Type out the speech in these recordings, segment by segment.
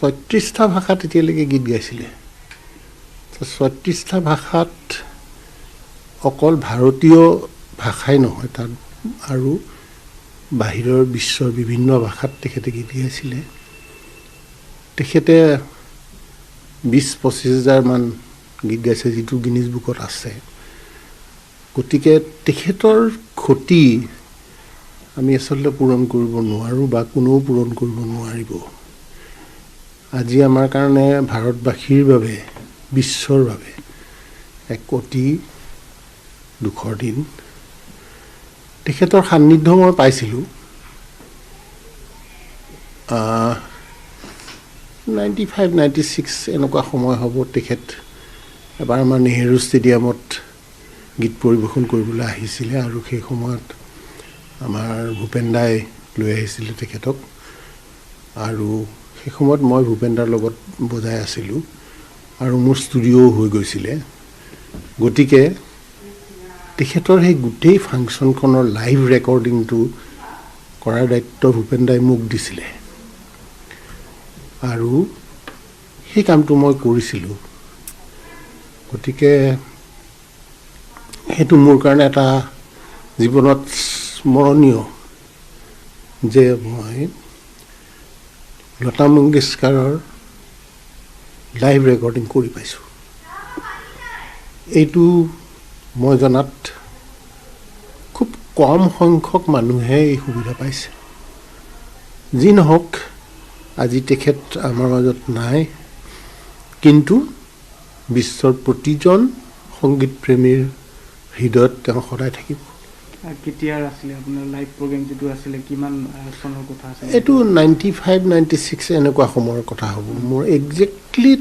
36টা ভাষাত এতিয়ালৈকে গীত গাইছিলে 36টা ভাষাত অকল ভাৰতীয় ভাষাই নহয় তাত আৰু বাহিৰৰ বিশ্বৰ বিভিন্ন ভাষাত তেখেতে গীত গাইছিলে তেখেতে 20-25 হাজাৰ মান গীত গাইছে যিটো গিনিজ বুকত আছে গতিকে তেখেতৰ ক্ষতি আমি আসলে পূৰণ কৰিব নোৱাৰো বা কোনেও পূৰণ কৰিব নোৱাৰিব আজি আমাৰ কাৰণে ভাৰতবাসীৰ বাবে বিশ্বৰ বাবে এক অতি দুখৰ দিন তেখেতৰ সান্নিধ্য মই পাইছিলোঁ 95-96 এনেকুৱা সময় হ'ব তেখেত এবাৰ আমাৰ নেহেৰু ষ্টেডিয়ামত গীত পৰিৱেশন কৰিবলৈ আহিছিলে আৰু সেই সময়ত আমাৰ ভূপেন দাই লৈ আহিছিলে তেখেতক আৰু সেই সময়ত মই ভূপেনদাৰ লগত বজাই আছিলোঁ আৰু মোৰ ষ্টুডিঅ' হৈ গৈছিলে গতিকে তেখেতৰ সেই গোটেই ফাংচনখনৰ লাইভ ৰেকৰ্ডিংটো কৰাৰ দায়িত্ব ভূপেন দাই মোক দিছিলে আৰু সেই কামটো মই কৰিছিলোঁ গতিকে সেইটো মোৰ কাৰণে এটা জীৱনত স্মৰণীয় যে মই লতা মংগেশকাৰৰ লাইভ ৰেকৰ্ডিং কৰি পাইছোঁ এইটো মই জনাত খুব কম সংখ্যক মানুহে এই সুবিধা পাইছে যি নহওক আজি তেখেত আমাৰ মাজত নাই কিন্তু বিশ্বৰ প্ৰতিজন সংগীত প্ৰেমীৰ হৃদয়ত তেওঁ সদায় থাকিব কেতিয়াৰ আছিলে আপোনাৰ লাইভ প্ৰগ্ৰাম যেটো আছিলে কিমান চনৰ কথা আছে এটো 95-96 এনেকুৱা সময়ৰ কথা হ'ব মোৰ এক্স্যাক্টলি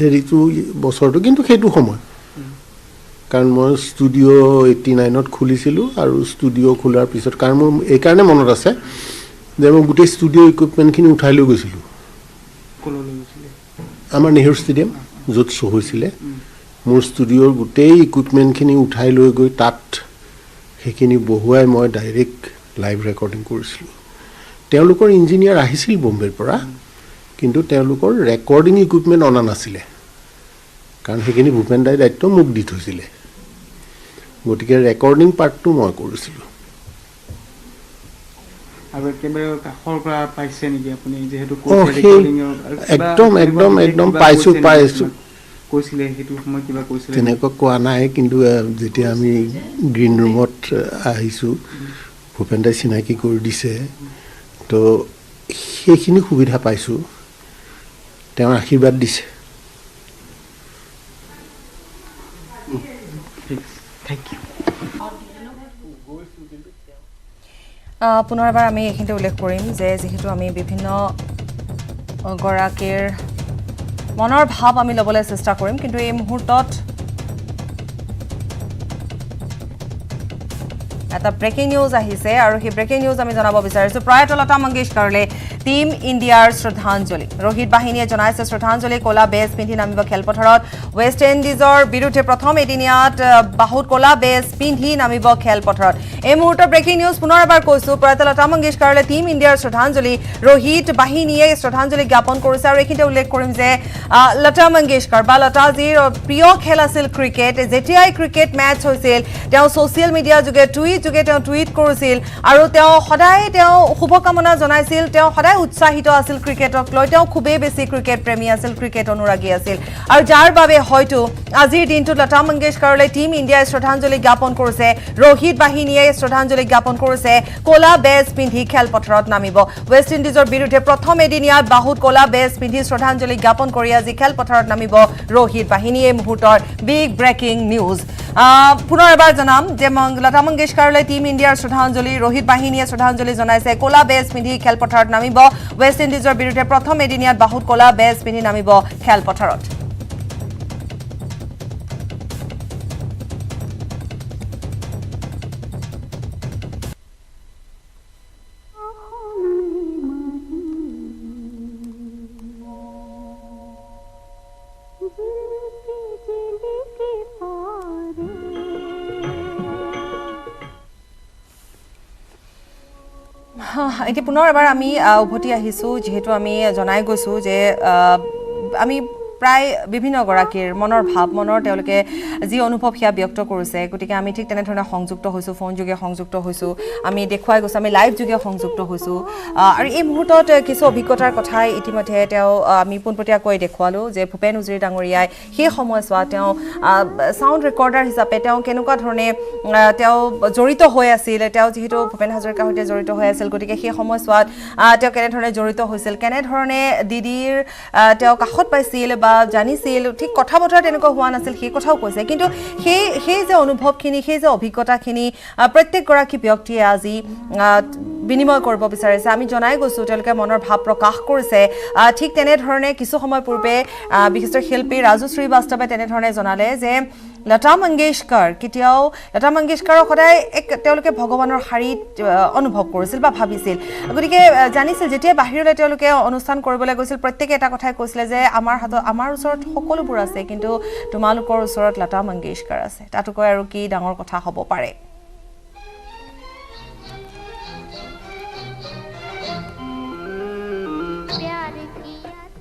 হেৰিটো বছৰটো কিন্তু সেইটো সময় কাৰণ মই ষ্টুডিঅ 89ত খুলিছিলোঁ আৰু ষ্টুডিঅ খোলাৰ পিছত কাৰণ মোৰ এই কাৰণে মনত আছে যে মই গোটেই ষ্টুডিঅ ইকুইপমেণ্টখিনি উঠাই লৈ গৈছিলোঁ কলৈ গৈছিলে আমাৰ নেহেৰু ষ্টেডিয়াম য'ত শ্ব' হৈছিলে মোৰ ষ্টুডিঅ'ৰ গোটেই ইকুইপমেণ্টখিনি উঠাই লৈ গৈ তাত সেইখিনি বহুৱাই মই ডাইৰেক্ট লাইভ ৰেকৰ্ডিং কৰিছিলোঁ তেওঁলোকৰ ইঞ্জিনিয়াৰ আহিছিল বম্বেৰ পৰা কিন্তু তেওঁলোকৰ ৰেকৰ্ডিং ইকুইপমেণ্ট অনা নাছিলে কাৰণ সেইখিনি ভূপেন দাই দায়িত্ব মোক দি থৈছিলে গতিকে ৰেকৰ্ডিং পাৰ্টটো মই কৰিছিলোঁ আৰু একেবাৰে কাষৰ পৰা পাইছে নেকি আপুনি যেহেতু একদম পাইছোঁ কৈছিলে সেইটো সময় কিবা কৈছিলে তেনেকুৱা কোৱা নাই কিন্তু যেতিয়া আমি গ্ৰীণ ৰুমত আহিছোঁ ভূপেন দাই চিনাকি কৰি দিছে তো সেইখিনি সুবিধা পাইছোঁ তেওঁৰ আশীৰ্বাদ দিছে পুনৰবাৰ আমি এইখিনিতে উল্লেখ কৰিম যে যেহেতু আমি বিভিন্ন গৰাকীৰ মনৰ ভাৱ আমি ল'বলৈ চেষ্টা কৰিম কিন্তু এই মুহূৰ্তত এটা ব্ৰেকিং নিউজ আহিছে আৰু সেই ব্ৰেকিং নিউজ আমি জনাব বিচাৰিছোঁ প্ৰয়াত লতা মংগেশকাৰলৈ টিম ইণ্ডিয়াৰ শ্ৰদ্ধাঞ্জলি ৰোহিত বাহিনীয়ে জনাইছে শ্ৰদ্ধাঞ্জলি ক'লা বেজ পিন্ধি নামিব খেলপথাৰত ৱেষ্ট ইণ্ডিজৰ বিৰুদ্ধে প্ৰথম এদিনীয়াত বাহুত ক'লা বেজ পিন্ধি নামিব খেলপথাৰত এই মুহূৰ্তৰ ব্ৰেকিং নিউজ পুনৰ এবাৰ কৈছোঁ প্ৰয়াত লতা মংগেশকাৰলৈ টিম ইণ্ডিয়াৰ শ্ৰদ্ধাঞ্জলি ৰোহিত বাহিনীয়ে শ্ৰদ্ধাঞ্জলি জ্ঞাপন কৰিছে আৰু এইখিনিতে উল্লেখ কৰিম যে লতা মংগেশকাৰ বা লতাজীৰ প্ৰিয় খেল আছিল ক্ৰিকেট যেতিয়াই ক্ৰিকেট মেচ হৈছিল তেওঁ ছ'চিয়েল মিডিয়া যোগে তেওঁ টুইট কৰিছিল আৰু তেওঁ সদায় তেওঁ শুভকামনা জনাইছিল তেওঁ সদায় উৎসাহিত আছিল ক্ৰিকেটক লৈ তেওঁ খুবেই বেছি ক্ৰিকেট প্ৰেমী আছিল ক্ৰিকেট অনুৰাগী আছিল আৰু যাৰ বাবে হয়তো আজিৰ দিনটোত লতা মংগেশকাৰলৈ টিম ইণ্ডিয়াই শ্ৰদ্ধাঞ্জলি জ্ঞাপন কৰিছে ৰোহিত বাহিনীয়ে শ্ৰদ্ধাঞ্জলি জ্ঞাপন কৰিছে ক'লা বেজ পিন্ধি খেলপথাৰত নামিব ৱেষ্ট ইণ্ডিজৰ বিৰুদ্ধে প্ৰথম এদিনীয়াত বাহুত ক'লা বেজ পিন্ধি শ্ৰদ্ধাঞ্জলি জ্ঞাপন কৰি আজি খেলপথাৰত নামিব ৰোহিত বাহিনী এই মুহূৰ্তৰ বিগ ব্ৰেকিং নিউজ পুনৰ এবাৰ জনাম যে লতা মংগেশকাৰলৈ টিম ইণ্ডিয়াৰ শ্ৰদ্ধাঞ্জলি ৰোহিত বাহিনীয়ে শ্ৰদ্ধাঞ্জলি জনাইছে ক'লা বেজ পিন্ধি খেলপথাৰত নামিব ৱেষ্ট ইণ্ডিজৰ বিৰুদ্ধে প্ৰথম এদিনীয়াত বাহুত ক'লা বেজ পিন্ধি নামিব খেলপথাৰত এতিয়া পুনৰ এবাৰ আমি উভতি আহিছোঁ যিহেতু আমি জনাই গৈছোঁ যে আমি প্ৰায় বিভিন্ন গৰাকীৰ মনৰ ভাৱ মনৰ তেওঁলোকে যি অনুভৱ সেয়া ব্যক্ত কৰিছে গতিকে আমি ঠিক তেনেধৰণে সংযুক্ত হৈছোঁ ফোন যোগে সংযুক্ত হৈছোঁ আমি দেখুৱাই গৈছোঁ আমি লাইভ যোগে সংযুক্ত হৈছোঁ আৰু এই মুহূৰ্তত কিছু অভিজ্ঞতাৰ কথাই ইতিমধ্যে তেওঁ আমি পোনপটীয়াকৈ দেখুৱালোঁ যে ভূপেন উজীৰ ডাঙৰীয়াই সেই সময়ছোৱাত তেওঁ সাউণ্ড ৰেকৰ্ডাৰ হিচাপে তেওঁ কেনেকুৱা ধৰণে তেওঁ জড়িত হৈ আছিল তেওঁ যিহেতু ভূপেন হাজৰিকাৰ সৈতে জড়িত হৈ আছিল গতিকে সেই সময়ছোৱাত তেওঁ কেনেধৰণে জড়িত হৈছিল কেনেধৰণে দিদিৰ তেওঁ কাষত পাইছিল বা জানিছিল ঠিক কথা বতৰা তেনেকুৱা হোৱা নাছিল সেই কথাও কৈছে কিন্তু সেই যে অনুভৱখিনি সেই যে অভিজ্ঞতাখিনি প্ৰত্যেকগৰাকী ব্যক্তিয়ে আজি বিনিময় কৰিব বিচাৰিছে আমি জনাই গৈছোঁ তেওঁলোকে মনৰ ভাৱ প্ৰকাশ কৰিছে ঠিক তেনেধৰণে কিছু সময় পূৰ্বে বিশিষ্ট শিল্পী ৰাজু শ্ৰীবাস্তৱে তেনেধৰণে জনালে যে লতা মংগেশকাৰ কেতিয়াও লতা মংগেশকাৰক সদায় এক তেওঁলোকে ভগৱানৰ শাৰীত অনুভৱ কৰিছিল বা ভাবিছিল গতিকে জানিছিল যেতিয়া বাহিৰলৈ তেওঁলোকে অনুষ্ঠান কৰিবলৈ গৈছিল প্ৰত্যেকে এটা কথাই কৈছিলে যে আমাৰ ওচৰত সকলোবোৰ আছে কিন্তু তোমালোকৰ ওচৰত লতা মংগেশকাৰ আছে তাতকৈ আৰু কি ডাঙৰ কথা হ'ব পাৰে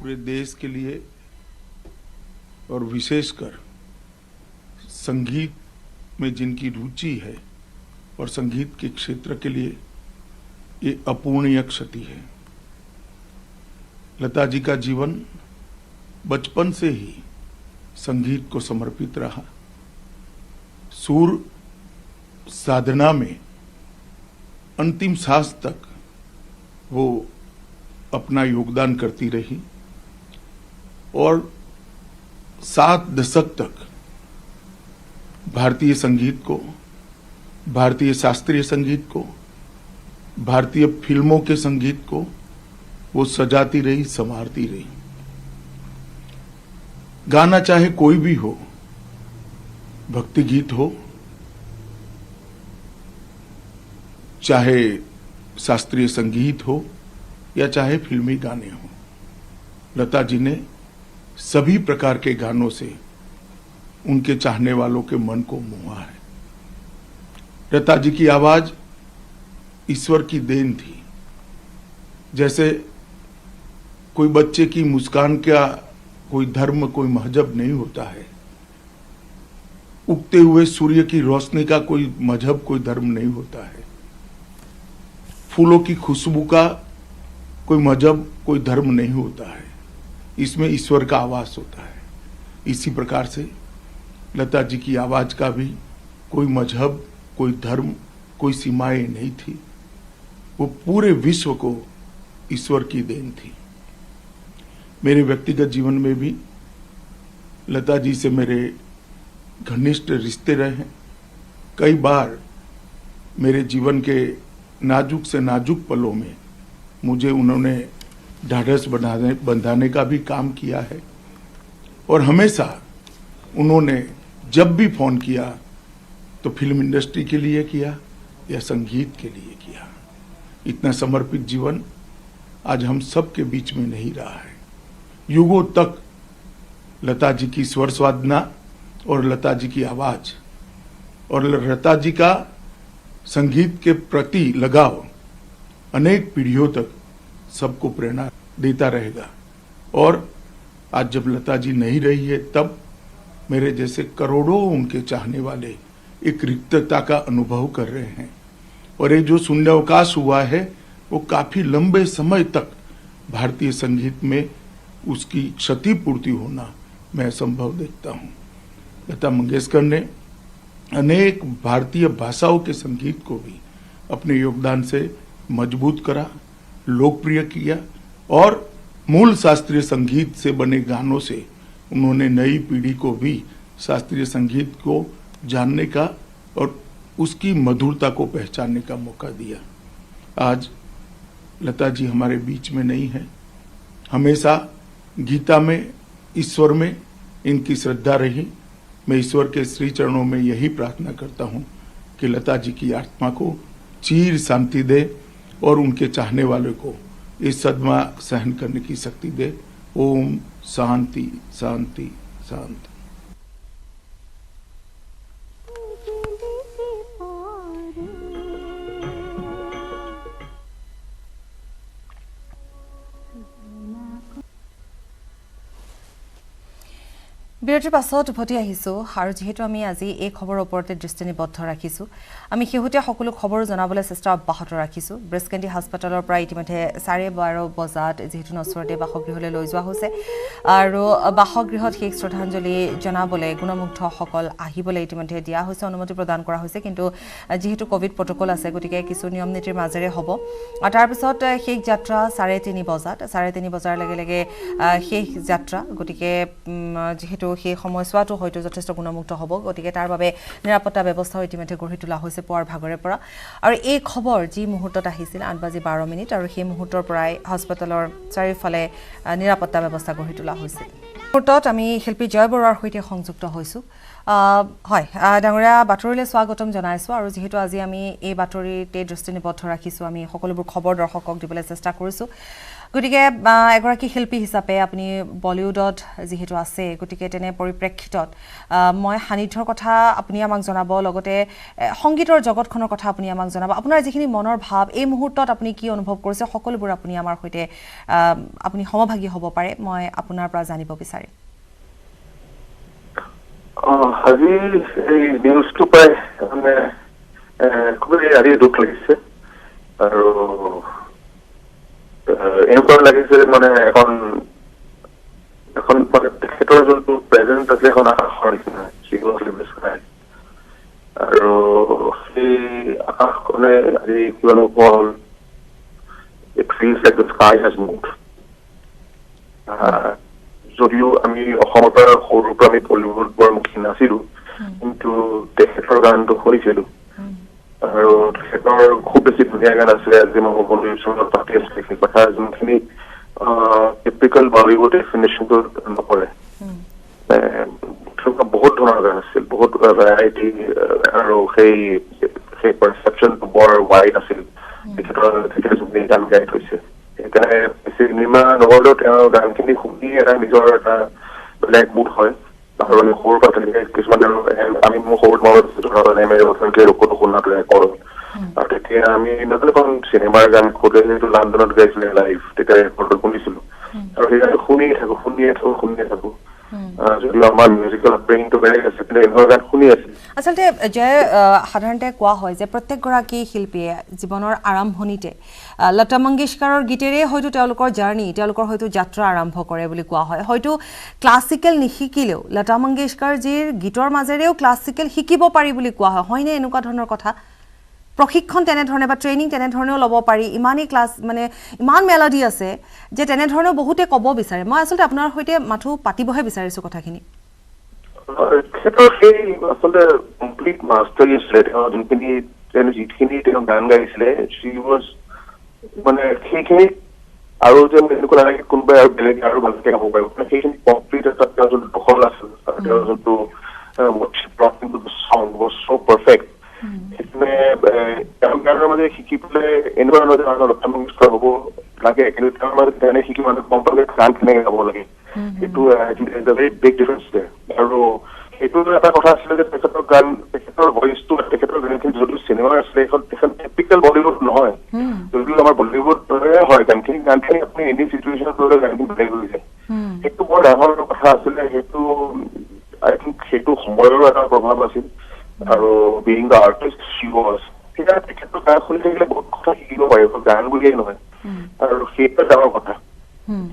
पूरे देश के लिए और विशेषकर संगीत में जिनकी रुचि है और संगीत के क्षेत्र के लिए ये अपूर्णीय क्षति है। लता जी का जीवन बचपन से ही संगीत को समर्पित रहा। सुर साधना में अंतिम सांस तक वो अपना योगदान करती रही और 7 दशक तक भारतीय संगीत को भारतीय शास्त्रीय संगीत को भारतीय फिल्मों के संगीत को वो सजाती रही संवारती रही। गाना चाहे कोई भी हो भक्ति गीत हो चाहे शास्त्रीय संगीत हो या चाहे फिल्मी गाने हो लता जी ने सभी प्रकार के गानों से उनके चाहने वालों के मन को मोहा है। लता जी की आवाज ईश्वर की देन थी। जैसे कोई बच्चे की मुस्कान का कोई धर्म कोई मजहब नहीं होता है उगते हुए सूर्य की रोशनी का कोई मजहब कोई धर्म नहीं होता है फूलों की खुशबू का कोई मजहब कोई धर्म नहीं होता है इसमें ईश्वर का आवास होता है। इसी प्रकार से लता जी की आवाज का भी कोई मजहब कोई धर्म कोई सीमाएं नहीं थी वो पूरे विश्व को ईश्वर की देन थी। मेरे व्यक्तिगत जीवन में भी लता जी से मेरे घनिष्ठ रिश्ते रहे हैं। कई बार मेरे जीवन के नाजुक से नाजुक पलों में मुझे उन्होंने ढाढ़स बंधाने का भी काम किया है और हमेशा उन्होंने जब भी फोन किया तो फिल्म इंडस्ट्री के लिए किया या संगीत के लिए किया। इतना समर्पित जीवन आज हम सब के बीच में नहीं रहा है। युगों तक लता जी की स्वर साधना और लता जी की आवाज और लता जी का संगीत के प्रति लगाव अनेक पीढ़ियों तक सबको प्रेरणा देता रहेगा। और आज जब लता जी नहीं रही है तब मेरे जैसे करोड़ों उनके चाहने वाले एक रिक्तता का अनुभव कर रहे हैं और ये जो शून्यावकाश हुआ है वो काफी लंबे समय तक भारतीय संगीत में उसकी क्षतिपूर्ति होना मैं असंभव देखता हूँ। लता मंगेशकर ने अनेक भारतीय भाषाओं के संगीत को भी अपने योगदान से मजबूत करा लोकप्रिय किया और मूल शास्त्रीय संगीत से बने गानों से उन्होंने नई पीढ़ी को भी शास्त्रीय संगीत को जानने का और उसकी मधुरता को पहचानने का मौका दिया। आज लता जी हमारे बीच में नहीं है। हमेशा गीता में ईश्वर में इनकी श्रद्धा रही। मैं ईश्वर के श्री चरणों में यही प्रार्थना करता हूँ कि लता जी की आत्मा को चीर शांति दे और उनके चाहने वालों को इस सदमा सहन करने की शक्ति दे। ओम शांति शांति शांति। বিৰতিৰ পাছত উভতি আহিছোঁ আৰু যেহেতু আমি আজি এই খবৰৰ ওপৰতে দৃষ্টি নিবদ্ধ ৰাখিছোঁ আমি শেহতীয়া সকলো খবৰ জনাবলৈ চেষ্টা অব্যাহত ৰাখিছোঁ ব্ৰেছকেণ্ডি হাস্পতালৰ পৰা ইতিমধ্যে 12:30 বজাত যেহেতু নচৰতে বাসগৃহলৈ লৈ যোৱা হৈছে আৰু বাসগৃহত শেষ শ্ৰদ্ধাঞ্জলি জনাবলৈ গুণমুগ্ধসকল আহিবলৈ ইতিমধ্যে দিয়া হৈছে অনুমতি প্ৰদান কৰা হৈছে কিন্তু যেহেতু কোভিড প্ৰটকল আছে গতিকে কিছু নিয়ম নীতিৰ মাজেৰে হ'ব আৰু তাৰপিছত শেষ যাত্ৰা 3:30 বজাত 3:30 বজাৰ লগে লগে শেষ যাত্ৰা গতিকে যেহেতু সেই সময়ছোৱাটো হয়তো যথেষ্ট গুণমুগ্ধ হ'ব গতিকে তাৰ বাবে নিৰাপত্তা ব্যৱস্থা ইতিমধ্যে গঢ়ি তোলা হৈছে পুৱাৰ ভাগৰে পৰা আৰু এই খবৰ যি মুহূৰ্তত আহিছিল 8:12 আৰু সেই মুহূৰ্তৰ পৰাই হাস্পতালৰ চাৰিওফালে নিৰাপত্তা ব্যৱস্থা গঢ়ি তোলা হৈছিল মুহূৰ্তত আমি শিল্পী জয় বৰুৱাৰ সৈতে সংযুক্ত হৈছোঁ হয় ডাঙৰীয়া বাতৰিলৈ স্বাগতম জনাইছোঁ আৰু যেহেতু আজি আমি এই বাতৰিতে দৃষ্টি নিবদ্ধ ৰাখিছোঁ আমি সকলোবোৰ খবৰ দৰ্শকক দিবলৈ চেষ্টা কৰিছোঁ গতিকে এগৰাকী শিল্পী হিচাপে আপুনি বলিউডত যেহেতু আছে গতিকে তেনে পৰিপ্ৰেক্ষিতত মই সান্নিধ্যৰ কথা আপুনি আমাক জনাব লগতে সংগীতৰ জগতখনৰ কথা আপুনি আমাক জনাব আপোনাৰ যিখিনি মনৰ ভাৱ এই মুহূৰ্তত আপুনি কি অনুভৱ কৰিছে সকলোবোৰ আপুনি আমাৰ সৈতে আপুনি সমভাগী হ'ব পাৰে মই আপোনাৰ পৰা জানিব বিচাৰিম আজি এই নিউজটো পাই মানে খুবেই আজি দুখ লাগিছে আৰু এনেকুৱা লাগিছে মানে এখন মানে তেখেতৰ যোনটো প্ৰেজেন্ট আছে এখন আকাশৰ নিচিনা আৰু সেই আকাশখনে আজি কিয়নো হ'ল it feels like the sky has moved যদিও আমি অসমৰ পৰা সৰুৰ পৰা আমি বলিউড বৰ মুখী নাছিলো কিন্তু তেখেতৰ গানটো শুনিছিলো আৰু তেখেতৰ খুব বেছি ধুনীয়া গান আছে আজি মই বলিউডত পাতি আছো সেই কথা যোনখিনি টিপিকেল বলিউড ডেফিনেশ্যনটো নকৰে বহুত ধৰণৰ গান আছিল বহুত ভেৰাইটি আৰু সেই পাৰচেপশ্যনটো বৰ ৱাইড আছিল তেখেতে যোনখিনি গান গাই থৈছে সেইকাৰণে চিনেমা নহ'লেও তেওঁৰ গানখিনি শুনি এটা নিজৰ এটা বেলেগ মুড হয় আৰু আমি সৰুৰ পৰা তেনেকে কিছুমান আমি মোৰ সৰুত মনত শুনাটো ৰেকৰ্ড আৰু তেতিয়া আমি নতুন চিনেমাৰ গান খোলে সেইটো লণ্ডনত গাইছিলে লাইভ তেতিয়া ৰেকৰ্ডটো শুনিছিলো আৰু সেই গানটো শুনিয়ে থাকো যদিও আমাৰ মিউজিকেল আপব্ৰিঙিংটো বেলেগ আছে কিন্তু এনেকুৱা গান শুনি আছিল আচলতে জয় সাধাৰণতে কোৱা হয় যে প্ৰত্যেকগৰাকী শিল্পীয়ে জীৱনৰ আৰম্ভণিতে লতা মংগেশকাৰৰ গীতেৰে হয়তো তেওঁলোকৰ জাৰ্নি তেওঁলোকৰ হয়তো যাত্ৰা আৰম্ভ কৰে বুলি কোৱা হয় হয়তো ক্লাছিকেল নিশিকিলেও লতা মংগেশকাৰজীৰ গীতৰ মাজেৰেও ক্লাছিকেল শিকিব পাৰি বুলি কোৱা হয় হয়নে এনেকুৱা ধৰণৰ কথা প্ৰশিক্ষণ তেনেধৰণে বা ট্ৰেইনিং তেনেধৰণেও ল'ব পাৰি ইমানেই ক্লাছ মানে ইমান মেলোডি আছে যে তেনেধৰণেও বহুতে ক'ব বিচাৰে মই আচলতে আপোনাৰ সৈতে মাথো পাতিবহে বিচাৰিছোঁ কথাখিনি সেই আচলতে কমপ্লিট মাষ্টাৰী আছিলে তেওঁ যিখিনি তেওঁ গান গাইছিলে মানে সেইখিনি আৰু যে এনেকুৱা নালাগে কোনোবাই আৰু বেলেগ আৰু ভালকে গাব পাৰিব সেইখিনি কমপ্লিট এটা তেওঁৰ যোনটো দখল আছিল আৰু তেওঁৰ যোনটো চাউণ্ড ৱাজ চ' পাৰফেক্ট সেইকাৰণে তেওঁৰ মাজে শিকি পেলাই এনেকুৱা ধৰণৰ লতা মংগেশকাৰ হ'ব লাগে কিন্তু তেওঁৰ মাজত তেনে শিকি মানুহ গম পালে গান কেনেকে গাব লাগে সেইটো ভেৰি বিগ ডিফাৰেঞ্চ দিয়ে আৰু সেইটো এটা কথা আছিলে যে তেখেতৰ ভইচটো তেখেতৰ গানখিনি যদিও চিনেমা আছিলে এখন টিপিকেল বলিউড নহয় যদিও আমাৰ বলিউড হয় গানখিনি আপুনি এনি চিটুৱেশ্যনত লৈ গানখিনি বেলেগ হৈ যায় সেইটো বৰ ডাঙৰ কথা আছিলে সেইটো আই থিংক সেইটো সময়ৰো এটা প্ৰভাৱ আছিল আৰু বিং দ্য আৰ্টিষ্ট শি ৱাজ সেইকাৰণে তেখেতৰ গান শুনি থাকিলে বহুত কথা শিকিব পাৰিব গান বুলিয়েই নহয় আৰু সেইটো ডাঙৰ কথা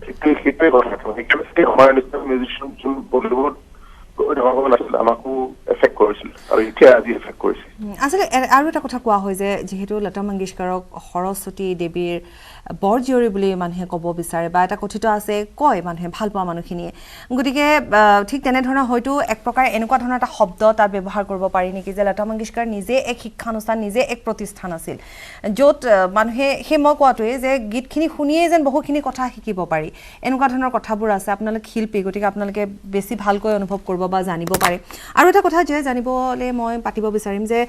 সেইটোৱে কথা সেইকাৰণে আমাৰ নিচিনা মিউজিচিয়ান যোন বলিউড আমাকো এফেক্ট কৰিছিল আৰু এতিয়া আজি এফেক্ট কৰিছে আচলতে আৰু এটা কথা কোৱা হয় যে যিহেতু লতা মংগেশকাৰক সৰস্বতী দেৱীৰ বৰ জীয়ৰী বুলি মানুহে ক'ব বিচাৰে বা এটা কথিত আছে কয় মানুহে ভাল পোৱা মানুহখিনিয়ে গতিকে ঠিক তেনেধৰণৰ হয়তো এক প্ৰকাৰ এনেকুৱা ধৰণৰ এটা শব্দ তাত ব্যৱহাৰ কৰিব পাৰি নেকি যে লতা মংগেশকাৰ নিজে এক শিক্ষানুষ্ঠান নিজে এক প্ৰতিষ্ঠান আছিল য'ত মানুহে সেই মই কোৱাটোৱে যে গীতখিনি শুনিয়েই যেন বহুখিনি কথা শিকিব পাৰি এনেকুৱা ধৰণৰ কথাবোৰ আছে আপোনালোক শিল্পী গতিকে আপোনালোকে বেছি ভালকৈ অনুভৱ কৰিব বা জানিব পাৰে আৰু এটা কথা যে জানিবলৈ মই পাতিব বিচাৰিম যে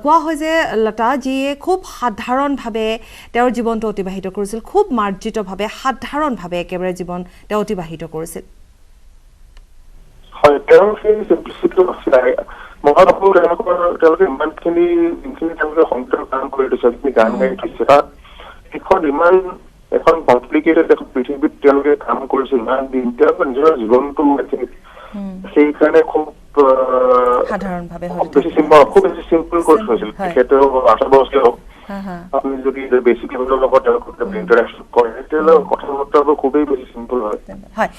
কোৱা হয় যে লতাজীয়ে খুব সাধাৰণভাৱে তেওঁৰ জীৱনটো অতিবাহিত কৰিছিল খুব মাৰ্জিতভাৱে সাধাৰণভাৱে একেবাৰে জীৱন তেওঁ অতিবাহিত কৰিছিল হয় তেওঁ সেই চিম্পলিচিটিটো আছিলে মহানগৰ তেওঁলোকে ইমানখিনি যোনখিনি তেওঁলোকে সংগীতৰ গান কৰি থৈছে যিখিনি গান গাই থৈছে তাত সেইখন ইমান এখন কমপ্লিকেটেড এখন পৃথিৱীত তেওঁলোকে কাম কৰিছিল ইমান দিন তেওঁলোকৰ নিজৰ জীৱনটো সেইকাৰণে খুব সাধাৰণভাৱে খুব বেছি চিম্পল কৰি থৈছিল তেখেতেও আশা বৰছে হওক আপুনি যদি বেছিক লেভেলৰ লগত ইণ্টাৰেকশ্যন কৰে তেতিয়াহ'লে কথা বতৰাবোৰ খুবেই বেছি চিম্পল হয় হয়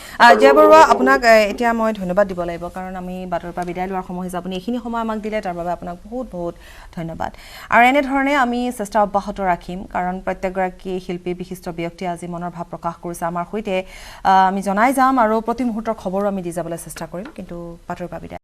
জয় বৰুৱা আপোনাক এতিয়া মই ধন্যবাদ দিব লাগিব কাৰণ আমি বাটৰ পৰা বিদায় লোৱাৰ সময় হৈছে আপুনি এইখিনি সময় আমাক দিলে তাৰ বাবে আপোনাক বহুত বহুত ধন্যবাদ আৰু এনেধৰণে আমি চেষ্টা অব্যাহত ৰাখিম কাৰণ প্ৰত্যেকগৰাকী শিল্পী বিশিষ্ট ব্যক্তিয়ে আজি মনৰ ভাৱ প্ৰকাশ কৰিছে আমাৰ সৈতে আমি জনাই যাম আৰু প্ৰতি মুহূৰ্তৰ খবৰো আমি দি যাবলৈ চেষ্টা কৰিম কিন্তু বাটৰ পৰা বিদায়